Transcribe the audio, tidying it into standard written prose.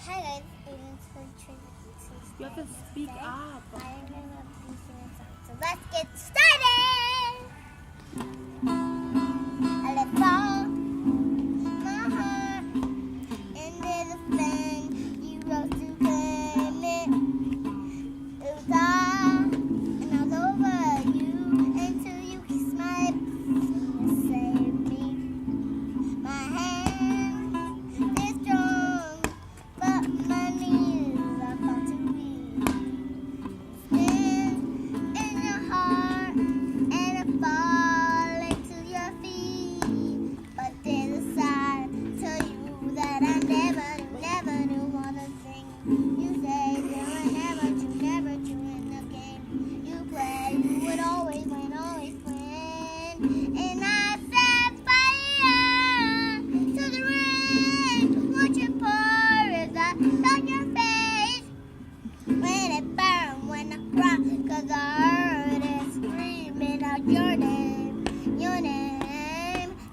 Hi guys, it's for Trinity. You have to speak up. I'm gonna be singing a song. So let's get started. I let fall my heart into the fan. You rose to claim it. It was all and all over you until you kissed my lips and you saved me. My hand is strong, but my knees are far too weak. Stand in your heart and I fall into your feet. But there's a side to you that I never knew all the things you say. There were never true in the game you play. You would always win, and I set fire to the rain. Watch it pour as I touch your face. When it burn, when I cry, 'cause I heard it screaming out your name.